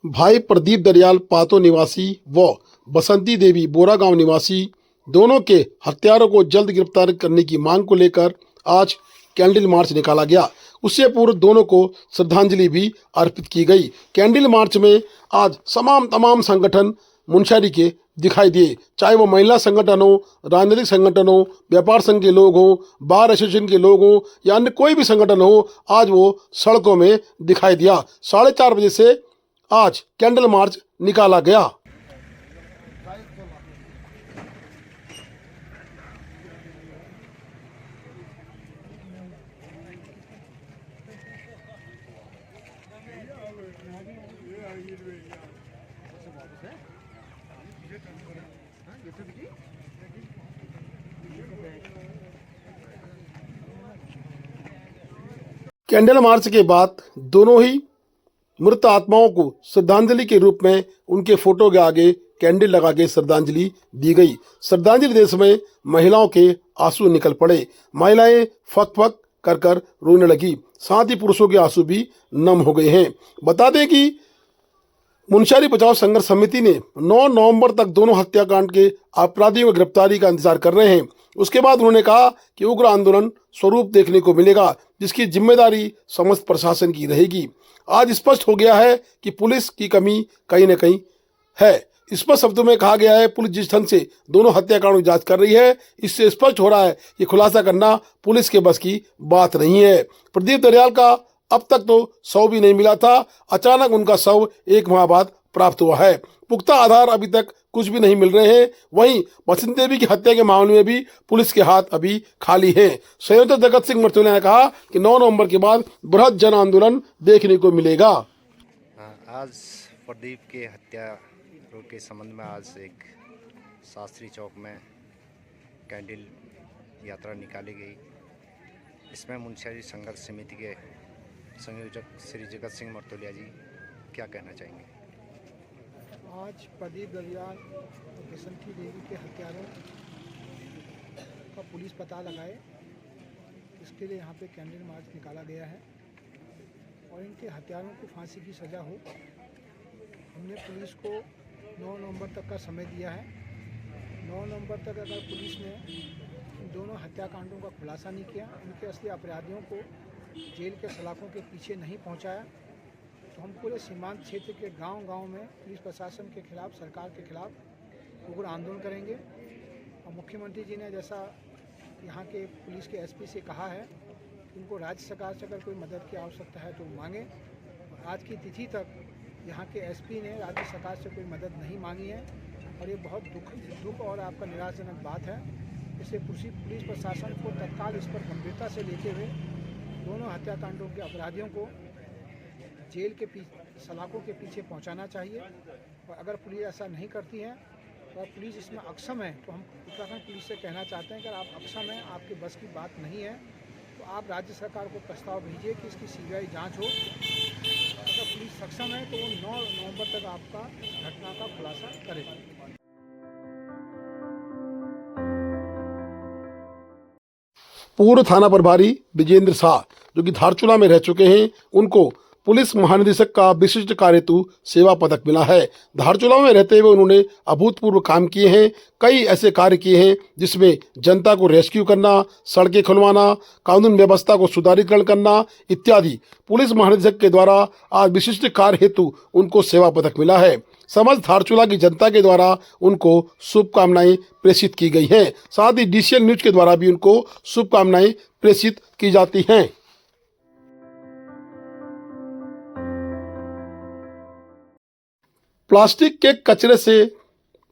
भाई प्रदीप दरियाल पातो निवासी व बसंती देवी बोरा गांव निवासी दोनों के हत्यारों को जल्द गिरफ्तार करने की मांग को लेकर आज कैंडल मार्च निकाला गया। उससे पूर्व दोनों को श्रद्धांजलि भी अर्पित की गई। कैंडल मार्च में आज तमाम संगठन मुनस्यारी के दिखाई दिए, चाहे वो महिला संगठन हो, राजनीतिक संगठन हो, व्यापार संघ के लोग हों, बार एसोसिएशन के लोग हों या अन्य कोई भी संगठन हो, आज वो सड़कों में दिखाई दिया। 4:30 बजे से आज कैंडल मार्च निकाला गया। कैंडल मार्च के बाद दोनों ही मृत आत्माओं को श्रद्धांजलि के रूप में उनके फोटो के आगे कैंडल लगा के श्रद्धांजलि दी गई। श्रद्धांजलि देश में महिलाओं के आंसू निकल पड़े। महिलाएं फक फक कर कर रोने लगी, साथ ही पुरुषों के आंसू भी नम हो गए हैं। बता दें कि मुनस्यारी बचाव संघर्ष समिति ने 9 नवंबर तक दोनों हत्याकांड के अपराधियों की गिरफ्तारी का इंतजार कर रहे हैं। उसके बाद उन्होंने कहा कि उग्र आंदोलन स्वरूप देखने को मिलेगा, जिसकी जिम्मेदारी समस्त प्रशासन की रहेगी। आज स्पष्ट हो गया है कि पुलिस की कमी कहीं न कहीं है। स्पष्ट शब्दों में कहा गया है, पुलिस जिस ढंग से दोनों हत्याकांडों की जांच कर रही है, इससे स्पष्ट हो रहा है कि खुलासा करना पुलिस के बस की बात नहीं है। प्रदीप दरियाल का अब तक तो शव भी नहीं मिला था, अचानक उनका शव 1 माह बाद प्राप्त हुआ है। पुख्ता आधार अभी तक कुछ भी नहीं मिल रहे हैं। वहीं बसंती देवी की हत्या के मामले में भी पुलिस के हाथ अभी खाली हैं। संयोजक जगत सिंह मर्तोलिया ने कहा कि 9 नवंबर के बाद बृहद जन आंदोलन देखने को मिलेगा। आज प्रदीप के हत्या के संबंध में आज एक शास्त्री चौक में कैंडल यात्रा निकाली गई। इसमें मुनस्यारी संघर्ष समिति के संयोजक श्री जगत सिंह मर्तोलिया जी क्या कहना चाहेंगे? आज प्रदीप दरियाल और बसंती देवी के हत्यारों का पुलिस पता लगाए, इसके लिए यहाँ पे कैंडल मार्च निकाला गया है और इनके हत्यारों को फांसी की सज़ा हो। हमने पुलिस को 9 नवंबर तक का समय दिया है। 9 नवंबर तक अगर पुलिस ने इन दोनों हत्याकांडों का खुलासा नहीं किया, इनके असली अपराधियों को जेल के सलाखों के पीछे नहीं पहुंचाया, तो हम पूरे सीमांत क्षेत्र के गांव-गांव में पुलिस प्रशासन के खिलाफ, सरकार के खिलाफ उग्र आंदोलन करेंगे। और मुख्यमंत्री जी ने जैसा यहाँ के पुलिस के एसपी से कहा है, उनको राज्य सरकार से अगर कोई मदद की आवश्यकता है तो मांगे। आज की तिथि तक यहाँ के एसपी ने राज्य सरकार से कोई मदद नहीं मांगी है और ये बहुत दुख और आपका निराशाजनक बात है। इससे पुलिस प्रशासन को तत्काल इस पर गंभीरता से लेते हुए दोनों हत्याकांडों के अपराधियों को जेल के सलाखों के पीछे पहुंचाना चाहिए। और अगर पुलिस ऐसा नहीं करती है और पुलिस इसमें अक्षम है, तो हम उत्तराखंड पुलिस से कहना चाहते हैं कि अगर आप अक्षम हैं, आपके बस की बात नहीं है, तो आप राज्य सरकार को प्रस्ताव भेजिए कि इसकी सीबीआई जांच हो। अगर पुलिस सक्षम है तो वो 9 नवंबर तक आपका घटना का खुलासा करेगा। पूर्व थाना प्रभारी विजेंद्र शाह, जो कि धारचूला में रह चुके हैं, उनको पुलिस महानिदेशक का विशिष्ट कार्य हेतु सेवा पदक मिला है। धारचूला में रहते हुए उन्होंने अभूतपूर्व काम किए हैं। कई ऐसे कार्य किए हैं जिसमें जनता को रेस्क्यू करना, सड़कें खुलवाना, कानून व्यवस्था को सुधारीकरण करना इत्यादि। पुलिस महानिदेशक के द्वारा आज विशिष्ट कार्य हेतु उनको सेवा पदक मिला है। समस्त धारचूला की जनता के द्वारा उनको शुभकामनाएं प्रेषित की गई हैं। साथ ही डीसीएन न्यूज के द्वारा भी उनको शुभकामनाएं प्रेषित की जाती हैं। प्लास्टिक के कचरे से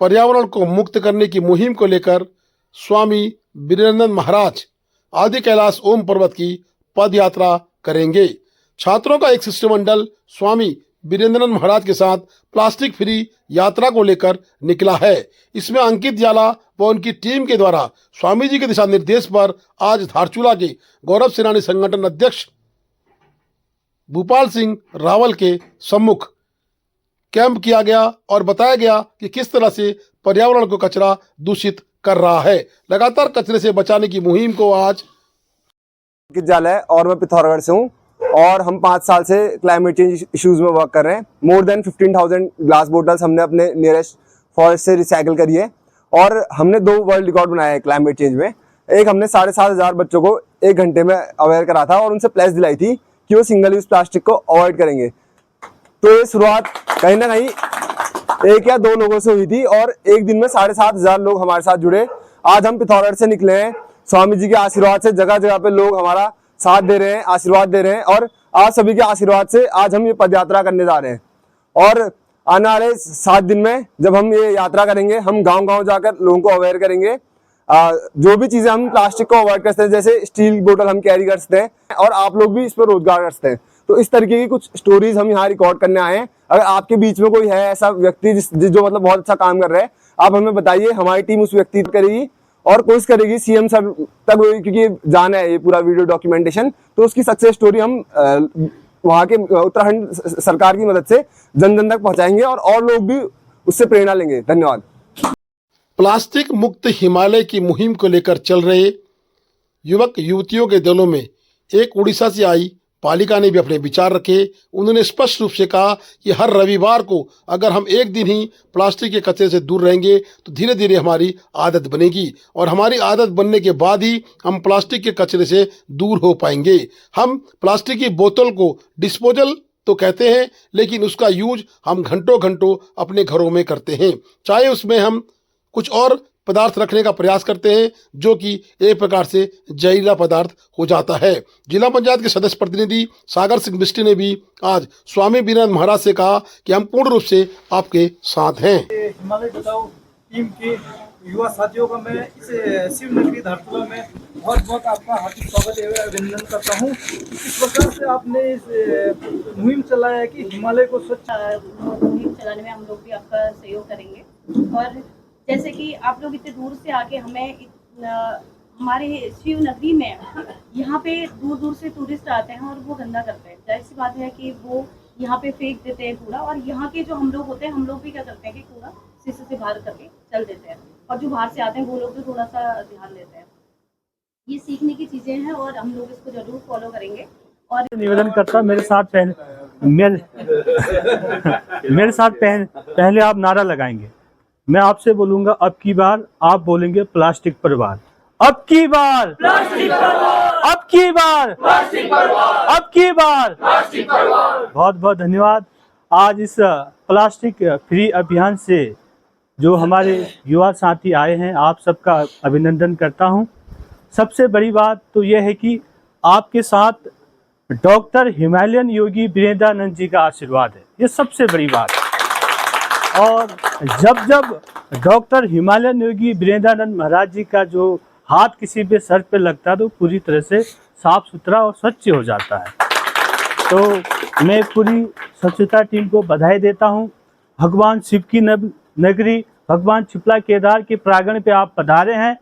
पर्यावरण को मुक्त करने की मुहिम को लेकर स्वामी वीरेंद्र महाराज आदि कैलाश ओम पर्वत की पद यात्रा करेंगे। छात्रों का एक शिष्टमंडल स्वामी वीरेंद्र महाराज के साथ प्लास्टिक फ्री यात्रा को लेकर निकला है। इसमें अंकित जाला व उनकी टीम के द्वारा स्वामी जी के दिशा निर्देश पर आज धारचूला के गौरव सेनानी संगठन अध्यक्ष भूपाल सिंह रावल के सम्मुख कैंप किया गया और बताया गया कि किस तरह से पर्यावरण को कचरा दूषित कर रहा है। लगातार कचरे से बचाने की मुहिम को आज अंकित जाला है और मैं पिथौरागढ़ से हूँ और हम 5 साल से क्लाइमेट चेंज इश्यूज में वर्क कर रहे हैं। मोर देन 15,000 ग्लास बोटल्स हमने अपने नियरेस्ट फॉरेस्ट से रिसाइकिल करी है और हमने 2 वर्ल्ड रिकॉर्ड बनाए हैं क्लाइमेट चेंज में। एक हमने 7,500 बच्चों को 1 घंटे में अवेयर करा था और उनसे प्लेस दिलाई थी कि वो सिंगल यूज प्लास्टिक को अवॉइड करेंगे। तो ये शुरुआत कहीं ना कहीं 1 या 2 लोगों से हुई थी और एक दिन में 7,500 लोग हमारे साथ जुड़े। आज हम पिथौरागढ़ से निकले हैं, स्वामी जी के आशीर्वाद से जगह जगह पे लोग हमारा साथ दे रहे हैं, आशीर्वाद दे रहे हैं और आप सभी के आशीर्वाद से आज हम ये पदयात्रा करने जा रहे हैं। और आने वाले 7 दिन में जब हम ये यात्रा करेंगे, हम गांव-गांव जाकर लोगों को अवेयर करेंगे। जो भी चीजें हम प्लास्टिक को अवॉइड करते हैं, जैसे स्टील बोतल हम कैरी करते हैं और आप लोग भी इस पर रोजगार करते हैं, तो इस तरीके की कुछ स्टोरीज हम यहाँ रिकॉर्ड करने आए हैं। अगर आपके बीच में कोई है ऐसा व्यक्ति जो मतलब बहुत अच्छा काम कर रहा है, आप हमें बताइए, हमारी टीम उस व्यक्ति करेगी और कोशिश करेगी सीएम सर तक, क्योंकि जाना है ये पूरा वीडियो डॉक्यूमेंटेशन, तो उसकी सक्सेस स्टोरी हम वहाँ के उत्तराखंड सरकार की मदद से जन जन तक पहुँचाएंगे और लोग भी उससे प्रेरणा लेंगे। धन्यवाद। प्लास्टिक मुक्त हिमालय की मुहिम को लेकर चल रहे युवक युवतियों के दलों में एक उड़ीसा से आई पालिका ने भी अपने विचार रखे। उन्होंने स्पष्ट रूप से कहा कि हर रविवार को अगर हम एक दिन ही प्लास्टिक के कचरे से दूर रहेंगे तो धीरे धीरे हमारी आदत बनेगी और हमारी आदत बनने के बाद ही हम प्लास्टिक के कचरे से दूर हो पाएंगे। हम प्लास्टिक की बोतल को डिस्पोजल तो कहते हैं, लेकिन उसका यूज हम घंटों घंटों अपने घरों में करते हैं, चाहे उसमें हम कुछ और पदार्थ रखने का प्रयास करते हैं जो कि एक प्रकार से जहरीला पदार्थ हो जाता है। जिला पंचायत के सदस्य प्रतिनिधि सागर सिंह बिष्टी ने भी आज स्वामी बीरनाथ महाराज से कहा कि हम पूर्ण रूप से आपके साथ हैं। हिमालय बचाओ टीम के युवा साथियों का मैं इस शिवनगरी धारचूला में बहुत बहुत आपका हार्दिक स्वागत एवं अभिनंदन करता हूँ। इस प्रकार से आपने इस मुहिम चलाया है कि हिमालय को स्वच्छ मुहिम चलाने में हम लोग भी आपका सहयोग करेंगे। और जैसे कि आप लोग इतने दूर से आके हमें हमारे शिव नगरी में यहाँ पे दूर दूर से टूरिस्ट आते हैं और वो गंदा करते हैं। जाहिर सी बात है कि वो यहाँ पे फेंक देते हैं कूड़ा, और यहाँ के जो हम लोग होते हैं, हम लोग भी क्या करते हैं कि कूड़ा शीशे से बाहर करके चल देते हैं, और जो बाहर से आते हैं वो लोग भी थोड़ा सा ध्यान देते हैं। ये सीखने की चीज़ें हैं और हम लोग इसको जरूर फॉलो करेंगे। और निवेदन करता मेरे साथ पहले आप नारा लगाएंगे। मैं आपसे बोलूंगा अब की बार, आप बोलेंगे प्लास्टिक पर वार। अब की बार प्लास्टिक पर वार, अब की बार प्लास्टिक पर वार, अब की बार प्लास्टिक पर वार। बहुत बहुत धन्यवाद। आज इस प्लास्टिक फ्री अभियान से जो हमारे युवा साथी आए हैं, आप सबका अभिनंदन करता हूं। सबसे बड़ी बात तो यह है कि आपके साथ डॉक्टर हिमालयन योगी वीरेंद्रानंद जी का आशीर्वाद है, ये सबसे बड़ी बात है। और जब डॉक्टर हिमालयन योगी वीरेंद्रानंद महाराज जी का जो हाथ किसी पे सर पे लगता है तो पूरी तरह से साफ सुथरा और स्वच्छ हो जाता है। तो मैं पूरी स्वच्छता टीम को बधाई देता हूं। भगवान शिव की नगरी, भगवान चिपला केदार के प्रांगण पे आप पधारे हैं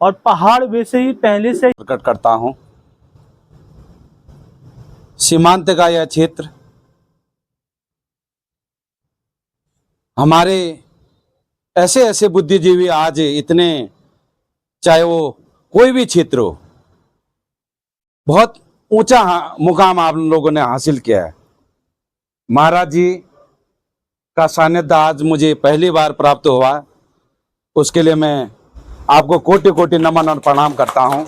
और पहाड़ वैसे ही पहले से प्रकट करता हूं। सीमांत का यह क्षेत्र हमारे ऐसे बुद्धिजीवी आज इतने, चाहे वो कोई भी क्षेत्र हो, बहुत ऊंचा मुकाम आप लोगों ने हासिल किया है। महाराज जी का सानिध्य आज मुझे पहली बार प्राप्त हुआ, उसके लिए मैं आपको कोटि कोटि नमन और प्रणाम करता हूं।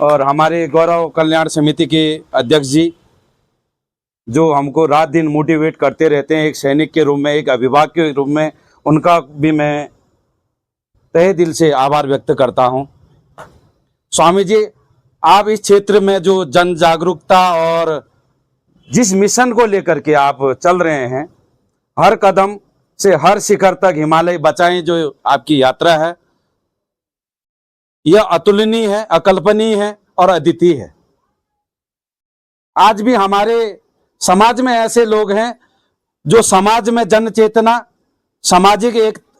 और हमारे गौरव कल्याण समिति के अध्यक्ष जी जो हमको रात दिन मोटिवेट करते रहते हैं, एक सैनिक के रूप में, एक अभिभावक के रूप में, उनका भी मैं तहे दिल से आभार व्यक्त करता हूं। स्वामी जी, आप इस क्षेत्र में जो जन जागरूकता और जिस मिशन को लेकर के आप चल रहे हैं, हर कदम से हर शिखर तक हिमालय बचाएं, जो आपकी यात्रा है, यह अतुलनीय है, अकल्पनीय है और अद्वितीय है। आज भी हमारे समाज में ऐसे लोग हैं जो समाज में जन चेतना, सामाजिक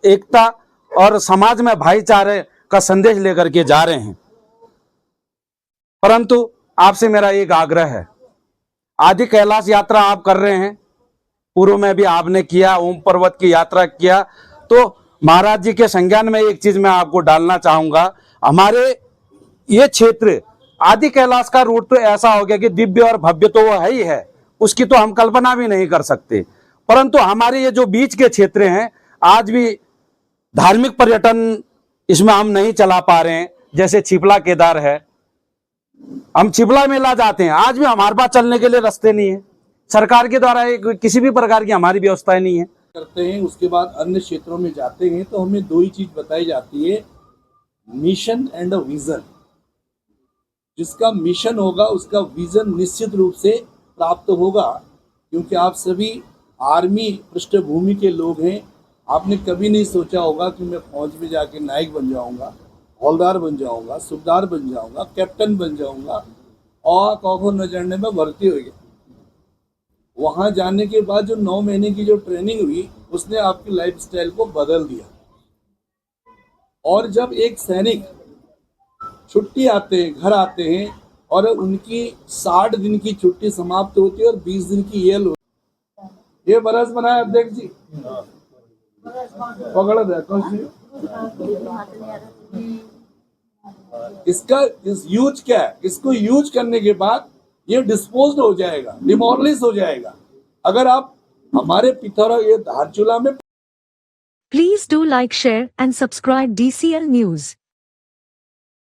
एकता और समाज में भाईचारे का संदेश लेकर के जा रहे हैं। परंतु आपसे मेरा एक आग्रह है, आदि कैलाश यात्रा आप कर रहे हैं, पूर्व में भी आपने किया, ओम पर्वत की यात्रा किया, तो महाराज जी के संज्ञान में एक चीज मैं आपको डालना चाहूंगा। हमारे ये क्षेत्र आदि कैलाश का रूट तो ऐसा हो गया कि दिव्य और भव्य तो वो है ही है, उसकी तो हम कल्पना भी नहीं कर सकते। परंतु हमारे ये जो बीच के क्षेत्र हैं, आज भी धार्मिक पर्यटन इसमें हम नहीं चला पा रहे हैं। जैसे छिपला केदार है, हम छिपला मेला जाते हैं, आज भी हमारे पास चलने के लिए रास्ते नहीं है, सरकार के द्वारा किसी भी प्रकार की हमारी व्यवस्थाएं नहीं है। करते हैं, उसके बाद अन्य क्षेत्रों में जाते हैं, तो हमें दो ही चीज बताई जाती है, मिशन एंड अ विजन। जिसका मिशन होगा उसका विजन निश्चित रूप से प्राप्त होगा, क्योंकि आप सभी आर्मी पृष्ठभूमि के लोग हैं। आपने कभी नहीं सोचा होगा कि मैं फौज में जाके नायक बन जाऊंगा, हौलदार बन जाऊंगा, सूबेदार बन जाऊंगा, कैप्टन बन जाऊंगा और कौखो न जानने में भर्ती हो गया। वहां जाने के बाद जो 9 महीने की जो ट्रेनिंग हुई, उसने आपकी लाइफस्टाइल को बदल दिया। और जब एक सैनिक छुट्टी आते हैं, घर आते हैं, और उनकी 60 दिन की छुट्टी समाप्त होती है और 20 दिन की येल होती है। ये बरस बनाया अध्यक्ष जी, पकड़ देखो इसका इस यूज क्या है, इसको यूज करने के बाद ये डिस्पोज्ड हो जाएगा, डिमोरलाइज हो जाएगा। अगर आप हमारे पिथौरा ये धारचूला में Please do like, share and subscribe DCL News.